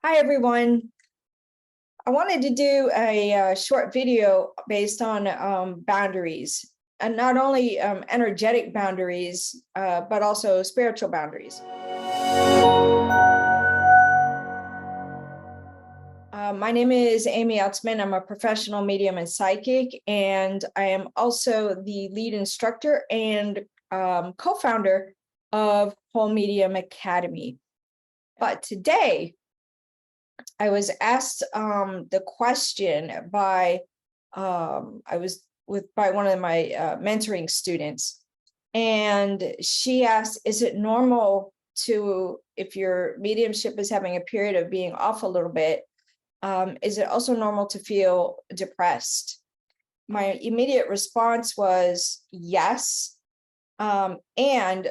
Hi, everyone. I wanted to do a short video based on boundaries, and not only energetic boundaries, but also spiritual boundaries. My name is Amy Utsman. I'm a professional medium and psychic, and I am also the lead instructor and co-founder of Whole Medium Academy. But today, I was asked the question by by one of my mentoring students, and she asked, "Is it normal to, if your mediumship is having a period of being off a little bit, is it also normal to feel depressed?" My immediate response was yes, and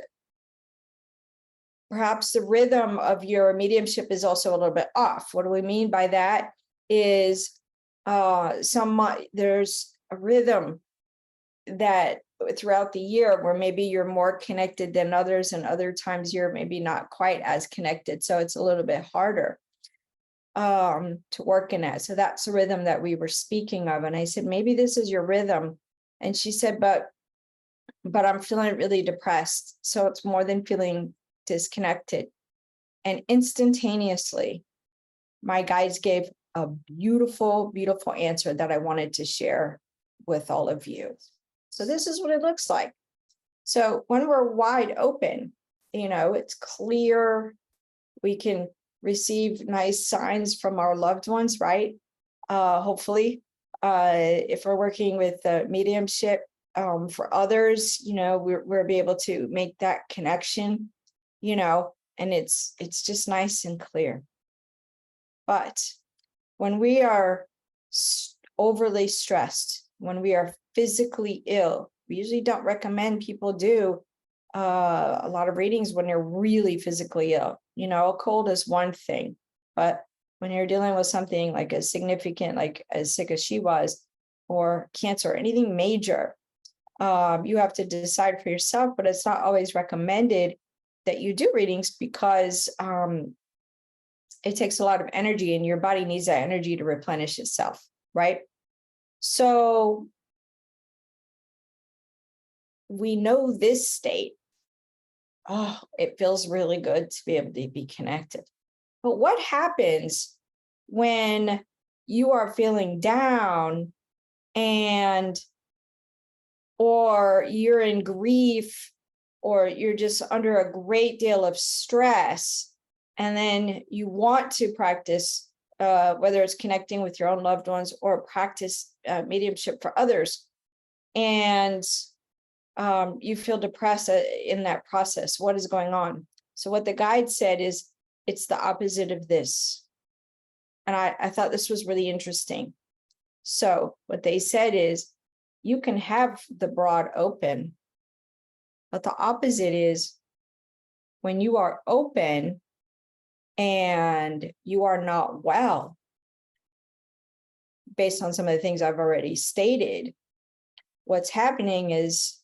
perhaps the rhythm of your mediumship is also a little bit off. What do we mean by that? Is there's a rhythm that throughout the year where maybe you're more connected than others, and other times you're maybe not quite as connected. So it's a little bit harder to work in that. So that's the rhythm that we were speaking of. And I said, maybe this is your rhythm. And she said, but I'm feeling really depressed. So it's more than feeling disconnected. And instantaneously, my guides gave a beautiful, beautiful answer that I wanted to share with all of you. So this is what it looks like. So when we're wide open, it's clear, we can receive nice signs from our loved ones, right? Hopefully, if we're working with mediumship, for others, we'll be able to make that connection, and it's just nice and clear. But when we are overly stressed, when we are physically ill, we usually don't recommend people do a lot of readings when they're really physically ill. A cold is one thing, but when you're dealing with something like as significant, like as sick as she was, or cancer, anything major, you have to decide for yourself, but it's not always recommended that you do readings because it takes a lot of energy, and your body needs that energy to replenish itself, right? So we know this state. Oh, it feels really good to be able to be connected. But what happens when you are feeling down or you're in grief, or you're just under a great deal of stress, and then you want to practice, whether it's connecting with your own loved ones or practice mediumship for others, and you feel depressed in that process? What is going on? So what the guide said is, it's the opposite of this. And I thought this was really interesting. So what they said is, you can have the broad open, but the opposite is when you are open and you are not well, based on some of the things I've already stated, what's happening is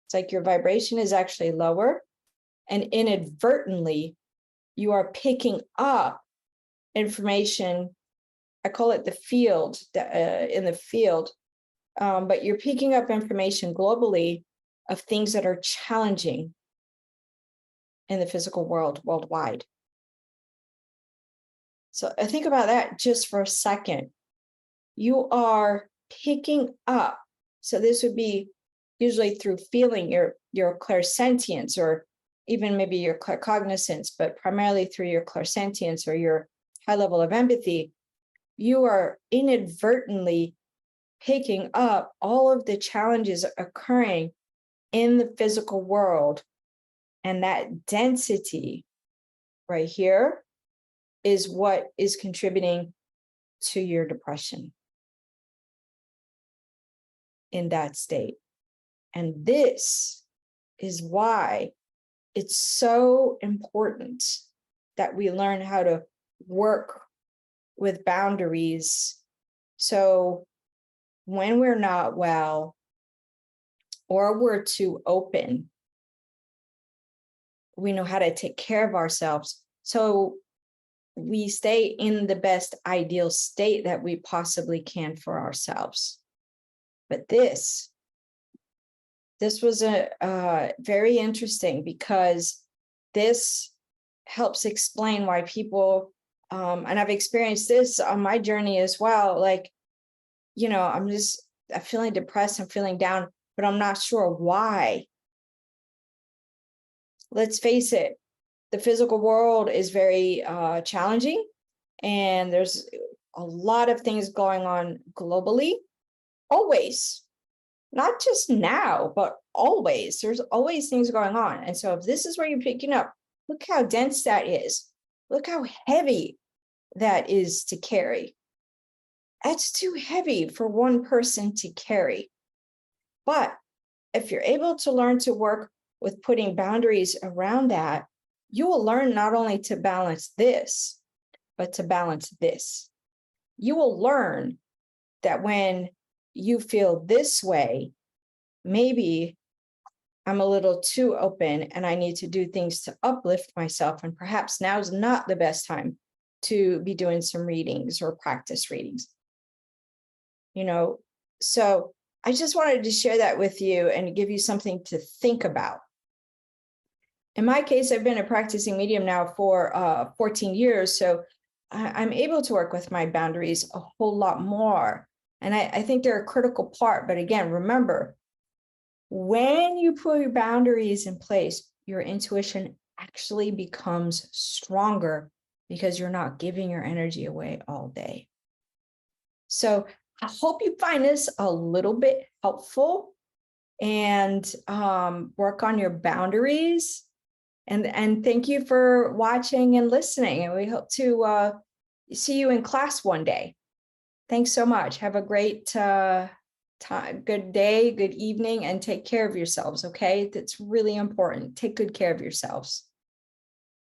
it's like your vibration is actually lower, and inadvertently you are picking up information. I call it the field, in the field, but you're picking up information globally of things that are challenging in the physical world worldwide. So I think about that just for a second. You are picking up. So this would be usually through feeling your clairsentience, or even maybe your claircognizance, but primarily through your clairsentience or your high level of empathy. You are inadvertently picking up all of the challenges occurring in the physical world. And that density right here is what is contributing to your depression in that state. And this is why it's so important that we learn how to work with boundaries. So when we're not well, or we're too open, we know how to take care of ourselves. So we stay in the best ideal state that we possibly can for ourselves. But this was very interesting, because this helps explain why people, and I've experienced this on my journey as well. Like, I'm feeling depressed, I'm feeling down, but I'm not sure why. Let's face it, the physical world is very challenging, and there's a lot of things going on globally, always, not just now, but always. There's always things going on. And so if this is where you're picking up, look how dense that is. Look how heavy that is to carry. That's too heavy for one person to carry. But if you're able to learn to work with putting boundaries around that, you will learn not only to balance this, but to balance this. You will learn that when you feel this way, maybe I'm a little too open and I need to do things to uplift myself. And perhaps now is not the best time to be doing some readings or practice readings. So I just wanted to share that with you and give you something to think about. In my case, I've been a practicing medium now for 14 years. So I'm able to work with my boundaries a whole lot more. And I think they're a critical part. But again, remember, when you put your boundaries in place, your intuition actually becomes stronger, because you're not giving your energy away all day. So I hope you find this a little bit helpful, and work on your boundaries. And thank you for watching and listening. And we hope to see you in class one day. Thanks so much. Have a great time, good day, good evening, and take care of yourselves, okay? That's really important. Take good care of yourselves.